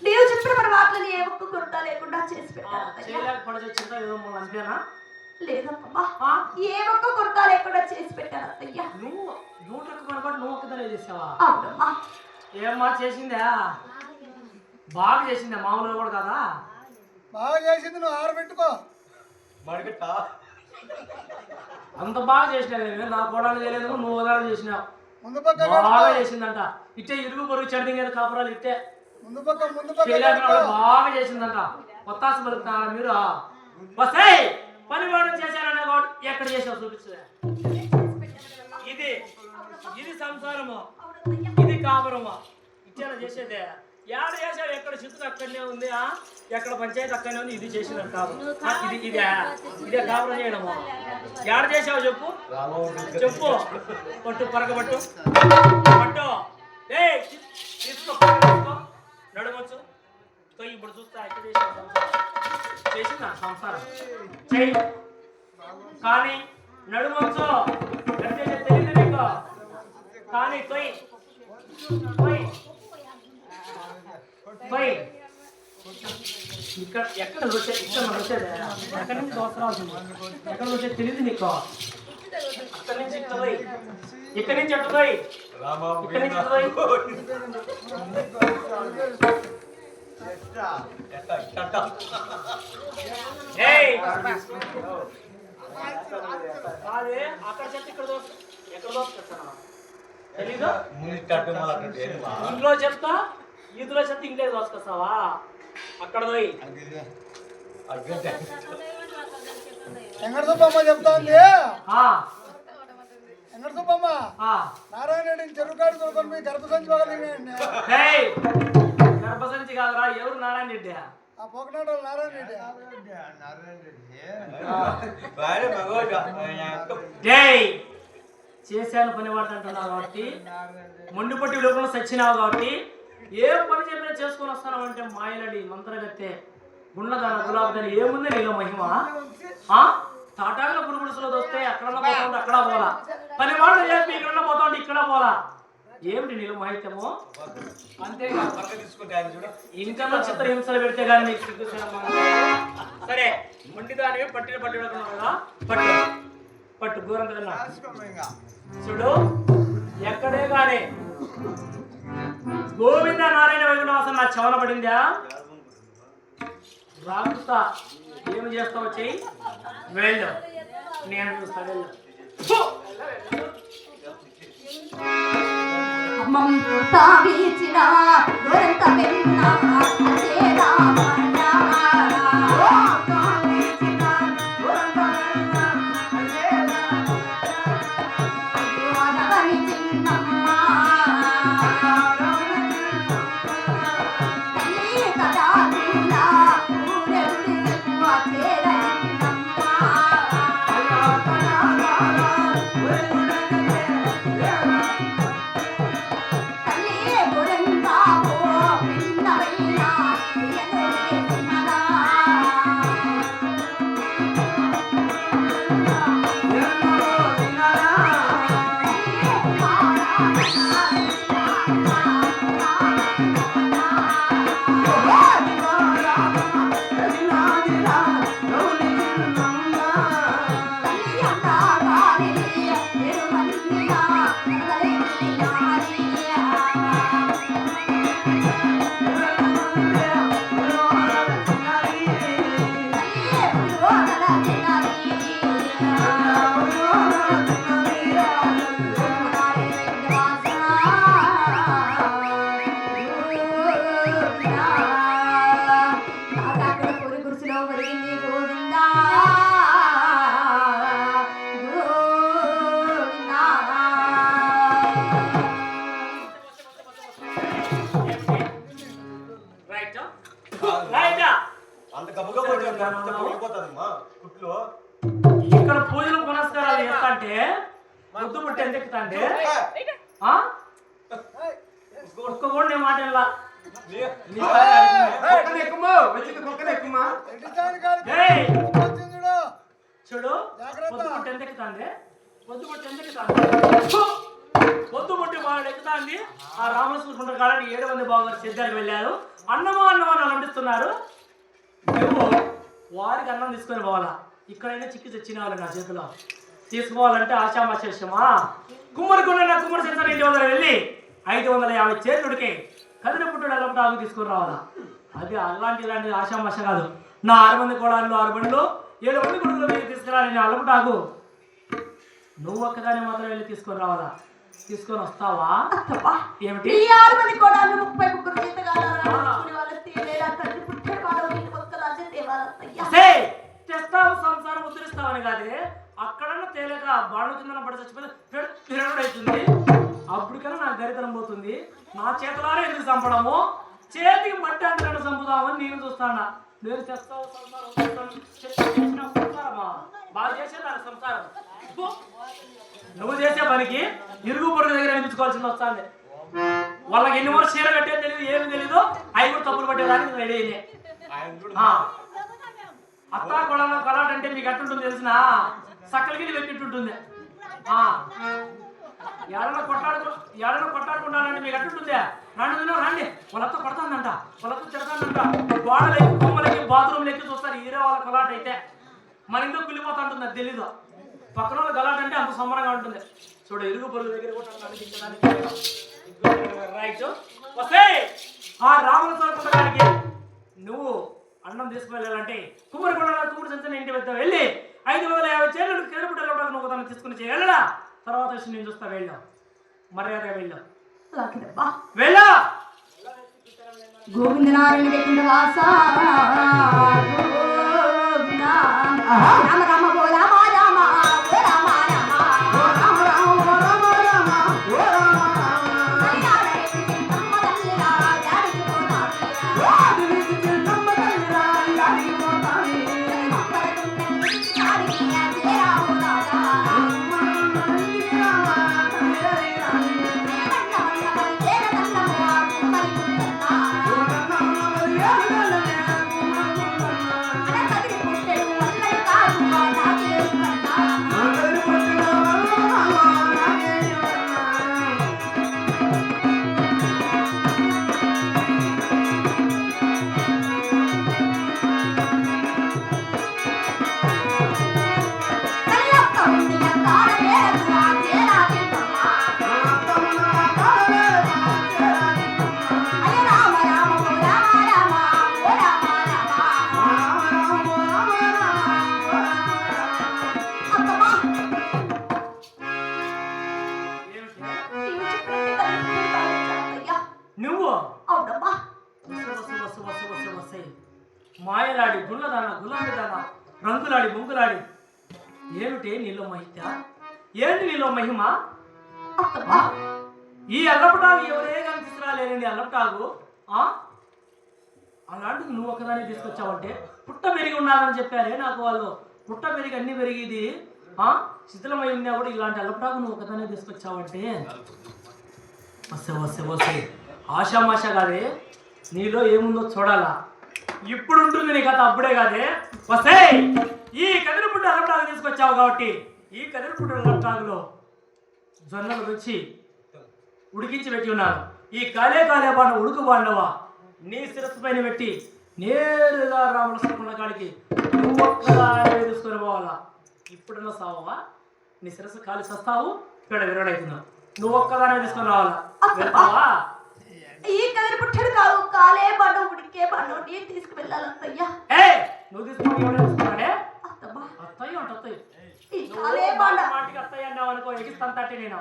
నీవు చెప్పిన మన మాటలని ఏ ఒక్క కొరత లేకుండా చేసి పెట్టాను. లేదమ్మా, ఏ ఒక్క కొరత లేకుండా చేసి పెట్టాను అత్తయ్య. నువ్వు ఒక్కదానే చేసావా? అవునమ్మా. ఏమ్మా చేసిందా? బాగా చేసిందా? మామూలుగా కూడా కదా బాగా చేసింది. నువ్వు ఆరబెట్టుకో. అంత బాగా చేసినావు. నా కోడలు చేయలేదు, నువ్వు ఉదాహరణ చేసినావు. ముందు పక్క బాగా కట్టుకో. చేసిందంట. ఇట్టే ఇరుగు పొరుగు చెడిదింగేది కాపురాలు ఇట్టే ముందు పక్క చేయలేక కట్టుకో. బాగా చేసిందంట. కొత్తాసు పలుకుతారా మీరు? వస్తే పని వాడు చేశారనే వాడు ఎక్కడ చేసావు చూపించలే. ఇది ఇది సంసారము, ఇది కాపురము. ఇచ్చేలా చేసేదే ఏడ చేసావు? ఎక్కడ చిత్తు అక్కడనే ఉంది, ఎక్కడ పంచాయతీ అక్కడనే ఉంది. ఇది చేసినట్టు కాదు. ఇదే కాపురం చేయడము. ఏడ చేసావు చెప్పు చెప్పు. పట్టు పరగబట్టు పట్టు. తీసుకో నడవచ్చు. ఇప్పుడు చూస్తా ఎక్కడ చేసావు సంసారం. చేసిందా సంసారం? చెయ్యి కానీ నడుమొచ్చు. తెలియదు నీకు కానీ తొయ్యి తొయ్యి తొయ్యి. ఇక్కడ ఎక్కడ వచ్చేది? ఇక్కడ మనం వచ్చేది ఎక్కడి నుంచి అవసరం? ఎక్కడ వచ్చేది తెలియదు నీకు. అక్కడి నుంచి ఇక్కడ పోయి, ఇక్కడి నుంచి అటు పోయి, ఇక్కడి నుంచి అటు పోయి. కాదే అక్కడ చెత్త ఇక్కడ దోస్తా. ఎక్కడ దోస్తాను తెలీదు. ఇంట్లో చెప్తా, ఈదులో చెత్త ఇంట్లో దోసుకొస్తావా? అక్కడ పోయి వెంకట సుబ్బమ్మ చెప్తా ఉంది. వెంకట సుబ్బమ్మ నారాయణ రెడ్డిని చెరువు కాడు తోలుకొని పోయి గర్భ సంచి పగలిండి. గర్భసంచి కాదురా. ఎవరు నారాయణ రెడ్డి? ఆ పోకనాడు నారాయణ రెడ్డి. చేశాను పని వాడు అంటున్నావు కాబట్టి, మొండి పొట్టి లోపల సచ్చినావు కాబట్టి, ఏ పని చెప్పినా చేసుకొని వస్తాను అంటే మాయలడి మంత్రగత్తె గుండదాన గులాబీ ఏముంది నీలో మహిమ? తాటాకుల పురుగుడుసులో వస్తే అక్కడ పోతా అక్కడ పోలా. పని వాళ్ళు చెప్పి ఇక్కడ పోతా ఉంటే ఇక్కడ పోలా. ఏమిటి నీలో మాహిత్యము? అంతేగా ఇంకా చిత్ర హింసలు పెడితే కానీ నీకు సిగ్గుసేనమ్మా. సరే మొండి దానివి పట్టిన పట్టి కదా పట్టు పట్టు దూరం కదా చూడు. ఎక్కడే కానీ గోవింద నారాయణ వైకుంఠవాసం నా చెవన పడిందా? రాకుతా ఏమి చేస్తావు చెయ్యి. వెళ్ళు, నేను చూస్తా. వెళ్ళు. మమతా వీచిన దొరంత పెన్న చేరా ఇక్కడ పూజలు పునస్కారాలు చేస్తాంటే ముద్దు పుట్టి ఎంత ఎక్కుతాంటే ఒక్క కూడా నేను మాట చూడు. పొద్దు పుట్టి ఎంత ఎక్కుతాంది? పొద్దు పుట్టి ఎంత ఎక్కుతాంది? పొద్దు పుట్టి వాడు ఎక్కుతాంది. ఆ రామకృష్ణ కాలని 7 మంది బాగుగారు సిద్ధానికి వెళ్ళారు. అన్నమో అని అందిస్తున్నారు. నువ్వు వారికి అన్నం తీసుకొని పోవాలా. ఇక్కడైనా చిక్కి తెచ్చిన వాళ్ళు నా చేతిలో తీసుకోవాలంటే ఆశామాశేషమా? కుమ్మరికొండ కుమ్మరి సెంటర్ ఇంటి వద్ద వెళ్ళి 550 చేతుడికి కదిన పుట్టుడు అల్లపుట ఆకు తీసుకొని రావాలా. అది ఇలాంటి ఆశామాష కాదు. నా 6 మంది కోడాళ్ళు 6 బండ్లు 7 మంది కొడుకులు తీసుకురాలి. నేను అల్లపుట ఆకు నువ్వు ఒక్కదాన్ని మాత్రం వెళ్ళి తీసుకొని రావాలా. తీసుకొని వస్తావా? అత్తమ్మా ఏమిటి? ఈ 6 మంది కూడా 33 జీతగాళ్ళ వాళ్ళ తేలేలా తండ్రి పుట్టాడు వాడు ఇంటి ఒక్క రాజ్యం తేవాలత్తయ్యా. తెస్తావు సంసారం ఉద్ధరిస్తావని కాదే, అక్కడన్నా తేలేక బాణు కింద పడి చచ్చిపోతే పిరడు అవుతుంది. అప్పటికన్నా నాకు దరిద్రం పోతుంది. నా చేతులారా ఎందుకు చంపడము? చేతికి మట్టి అంతకన్నా చంపుదామని నేను చూస్తానా. నేను తెస్తావు సంసారం సంసారమా బాగా చేసే దాని సంసారం. నువ్వు చేసే పనికి ఇరుగు పొరుగు దగ్గర అనిపించుకోవాల్సింది వస్తాంది. వాళ్ళకి ఎన్ని వరకు చీర కట్టేది తెలియదు, ఏమి తెలీదు. అవి కూడా తప్పులు పట్టేదానికి రెడీ అయ్యే. అత్తా కొడాల కొలాట అంటే మీకు ఎట్టుంటుంది తెలిసిన సక్కలకి పెట్టిట్టుంటుంది. ఏడన్నా కొట్టాడుకుంటానంటే మీకు ఎట్టుంటుంది? రండి వాళ్ళతో కొడతానంట, వాళ్ళతో తిడతానంట. గోడలకి బొమ్మలకి బాత్రూమ్లకి చూస్తారు. హీరో వాళ్ళ కొలాట అయితే మన ఇంట్లో కుళ్ళిపోతా ఉంటుంది, అది తెలీదు. పక్కన వాళ్ళ గలాట అంటే అంత సంబరంగా ఉంటుంది. చూడ ఇరుగు పొరుగు దగ్గర కూడా రైట్ వస్తే ఆ రాముల సరుకున్న గారికి నువ్వు అన్నం తీసుకువెళ్ళాలంటే కుమ్మరి సంచన ఇంటి వద్ద వెళ్ళి 550 చేతులు కెరపుటలో నువ్వు తను తీసుకుని వెళ్ళడా. తర్వాత వచ్చి నేను చూస్తా. వెళ్ళావు మర్యాదగా వెళ్ళావు. వెళ్ళా గోవిందనారాయణ వైకుంఠ వాస రామ రామ ఓ రామ రామ ఓ రామ రామ ఓ రామ రామ ఓ రామ రామ ఓ రామ రామ నమ్మ తల్లిరా యాడికి పోతావి నమ్మ తల్లిరా యాడికి పోతావి యాడికి తేరా పోతాడా మాయలాడి గుల్లదాన గులాబీదాన రంగులాడి ముంగులాడి ఏమిటి నీలో మహిత? ఏంటి నీలో మహిమ? ఈ అల్లపటాగు ఎవరే కానీ తీసుకురాలేనండి. అల్లపటాగు అలాంటిది నువ్వు ఒకదాన్ని తీసుకొచ్చావంటే పుట్ట పెరిగి ఉన్నాదని చెప్పారే నాకు వాళ్ళు. పుట్ట పెరిగి అన్ని పెరిగిది శిథిలమై ఉన్నా కూడా ఇలాంటి అల్లపటాగు నువ్వు ఒకదాన్ని తీసుకొచ్చావంటే వస్తే ఆశామాష కాదే, నీలో ఏముందో చూడాలా. ఇప్పుడు ఉంటుంది నీ కథ, అప్పుడే కాదే. వస్తే ఈ కదిరిపుట్టు అల్లపటాగు తీసుకొచ్చావు కాబట్టి ఈ కదిరిపుట్టు అల్లపటాగులో జొన్నలు వచ్చి ఉడికించి పెట్టి ఉన్నారు. ఈ కాలే బాండ ఉడుకు బాండవా నీ శిరస్సు పైన పెట్టి నేరుగా రాముల సరుకున్న కాడికి నువ్వు ఒక్కదాని తీసుకొని పోవాలా. ఇప్పుడున్న సావా నీ శిరస్సు కాలి సస్తావు, ఇక్కడ విరడవుతున్నావు. నువ్వు ఒక్కదానే తీసుకొని రావాలా. వెళ్తావా? ఈ కదిరి పుట్టడు కాదు, కాలే బండు ఉడికే బండు నేను తీసుకువెళ్ళాలత్తయ్యా. నువ్వు తీసుకున్నాడే అత్తయ్య ఈ కాలే బండ మాటికి అత్తయ్య అన్నావు అనుకో, ఎగిస్తాను తట్టి నేను.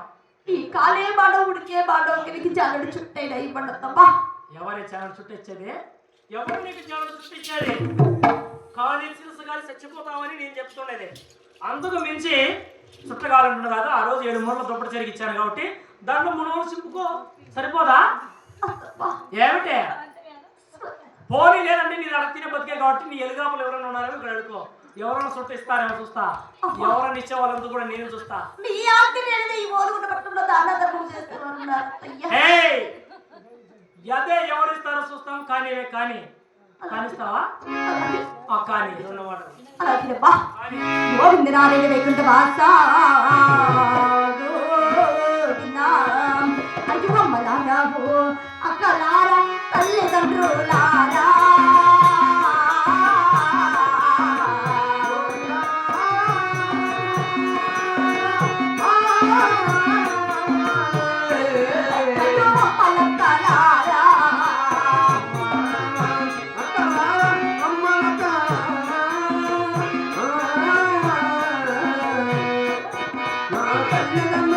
ఈ కాలే బండు ఉడికే బండు కిందికి జాలడు చుట్టైనా ఈ బండత్తమ్మా. ఎవరి చాలడు చుట్టిచ్చేది? ఎవరు నీకు చాలడు చుట్టిచ్చేది? కానీ చిరుసగాలి చచ్చిపోతామని నేను చెప్తుండేది. అందుకు మించి చుట్టగాలంటున్నా కాదు. ఆ రోజు 7 మూరల దుప్పటి చెరిగి ఇచ్చాను కాబట్టి దాంట్లో 3 మూరలు చింపుకో, సరిపోదా? ఏమిటే పోనీ లేదంటే నీ అడగ తినే బతికే కాబట్టి నీ ఎలుగాపులు ఎవరైనా ఉన్నారో ఇక్కడ అడుకో. ఎవరైనా చుట్ట ఇస్తారేమో చూస్తా, ఎవరైనా ఇచ్చే వాళ్ళంతా కూడా నేను చూస్తా. అదే ఎవరు ఇస్తారో చూస్తాం. కానీ కానిస్తావా? కానీ గోవిందనారాయణ వైకుంఠ వాస అయ్యమ్మలారా అక్కలారా తల్లిదండ్రులారా తల్లిదండ్రులు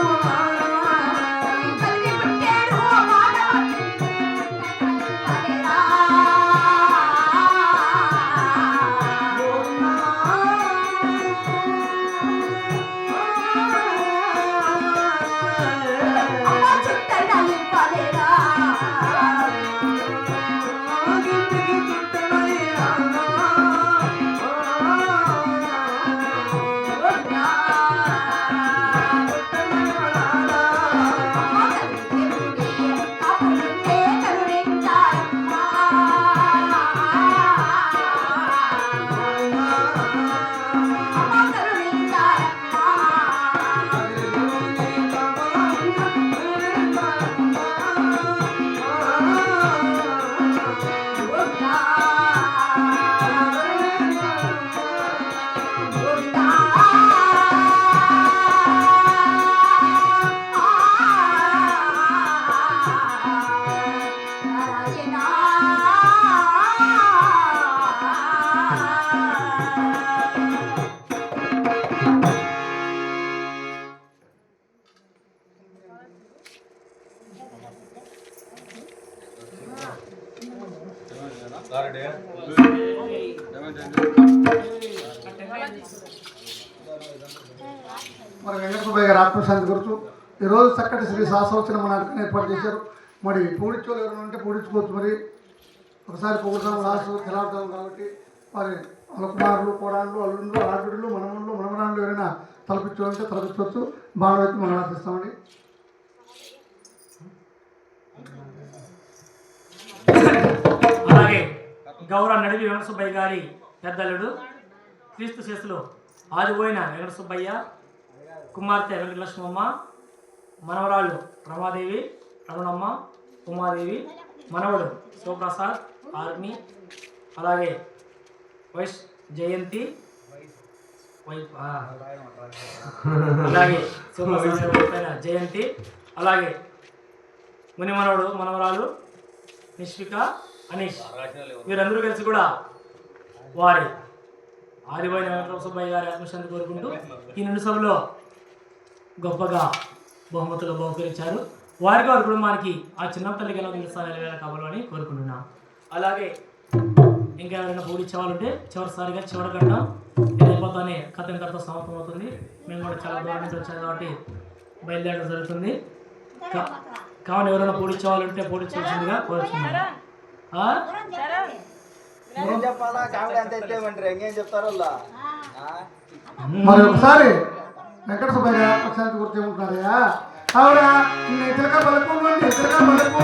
మరి వెంకట సుబ్బయ్య గారు ఆత్మశాంతి గురించి ఈరోజు చక్కటి శ్రీ శాస్త్రోచన నాటకాన్ని ఏర్పాటు చేశారు. మరి పూడించుకోలు ఎవరైనా ఉంటే పూడించుకోవచ్చు. మరి ఒకసారి పొగుడతాం లాస్ట్ తెలాడతాం కాబట్టి మరి వాళ్ళ కుమారులు కోడాళ్ళు అల్లుళ్ళు ఆడుళ్ళు మనముళ్ళు మనమరాళ్ళు ఎవరైనా తలపించుకోవాలంటే తలపించవచ్చు. బాగా అయితే మనం ఆశిస్తామండి. అలాగే గౌరవ నడివి వెంకట సుబ్బయ్య గారి పెద్దల్లుడు క్రీస్తు శేషులు ఆదిపోయిన వెంకట సుబ్బయ్య కుమార్తె వెంకటలక్ష్మమ్మ మనవరాళ్ళు రమాదేవి రమణమ్మ ఉమాదేవి మనవడు శివప్రసాద్ ఆర్మీ అలాగే వైస్ జయంతి అలాగే శివప్రసాద్ జయంతి అలాగే ముని మనవడు మనవరాలు నిష్విక అనీష్ వీరందరూ కలిసి కూడా వారి ఆదిపోయిన వెంకట సుబ్బయ్య గారి ఆత్మశాంతి కోరుకుంటూ ఈ నిండు సభలో గొప్పగా బహుమతులు బహుకరించారు. వారికి వారి కుటుంబానికి ఆ చిన్న తల్లికి ఎలా తెలుస్తాను వేళ కావాలని కోరుకుంటున్నాం. అలాగే ఇంకా ఎవరైనా పూడిచ్చే వాళ్ళు ఉంటే చివరిసారిగా చివరి గంట అయిపోతానే కథ ఇంతటితో సమాప్తం అవుతుంది. మేము కూడా చాలా దూరం నుంచి వచ్చాము కాబట్టి బయలుదేరడం జరుగుతుంది. కావున ఎవరైనా పూడిచ్చే వాళ్ళు ఉంటే పూడించవలసిందిగా కోరుతున్నాం. మరి ఒకసారి వెంకట సుబ్బయ్య గారి ఆత్మశాంతి గురించి ఏమంటున్నారయ్యా? ఆవిడ ఇతరక బలకు ఇతరక బలకు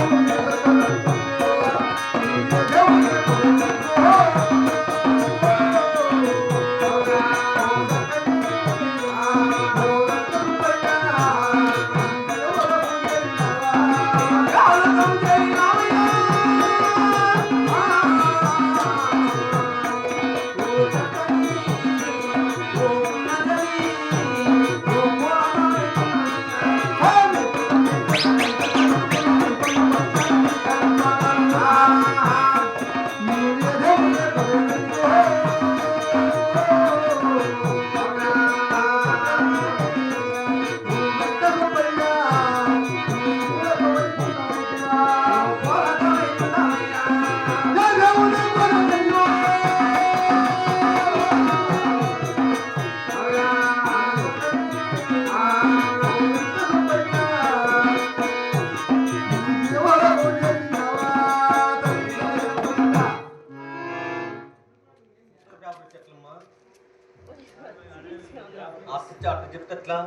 చెప్తా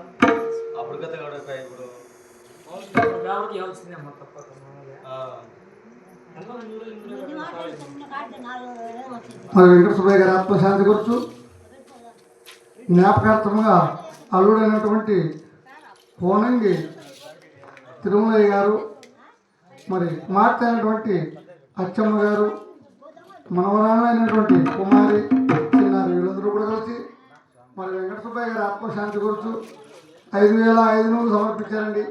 అప్పుడు కథ గడపాయి ఇప్పుడు మరి వెంకట సుబ్బయ్య గారి ఆత్మశాంతి గురించి జ్ఞాపకార్థంగా అల్లుడైనటువంటి కోనంగి తిరుమలయ్య గారు మరి కుమార్తె అయినటువంటి అచ్చమ్మ గారు మనవరాలైనటువంటి కుమారి చిన్నారి వీళ్ళందరూ కూడా కలిసి మరి వెంకట సుబ్బయ్య గారి ఆత్మశాంతి గురించి 5,500 సమర్పించారండి.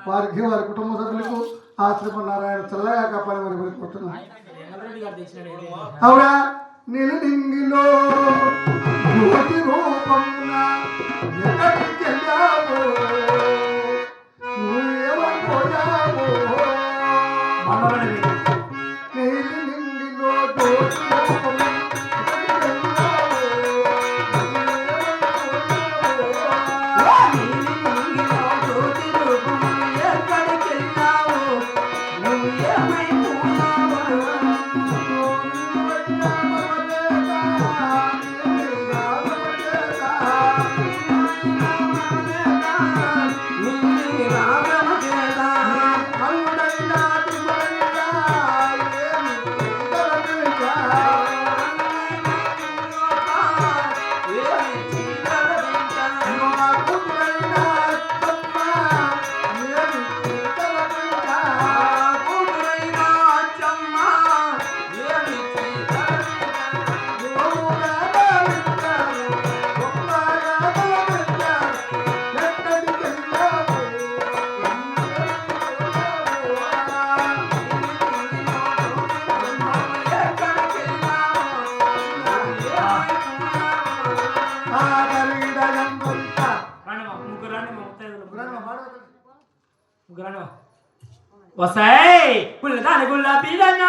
వారికి వారి కుటుంబ సభ్యులకు ఆ శ్రీమన్నారాయణ చల్లగా కాపాడి మరి కోరుకుంటున్నాం. ఆవిడ నిలింగిలో జ్యోతి రూపమున ఎక్కడికి వెళ్ళావో నువ్వేమనుకోయావో నిలింగిలో జ్యోతి రూపమున వసాయ్ గుల్లదాని గుల్ల పీడన్న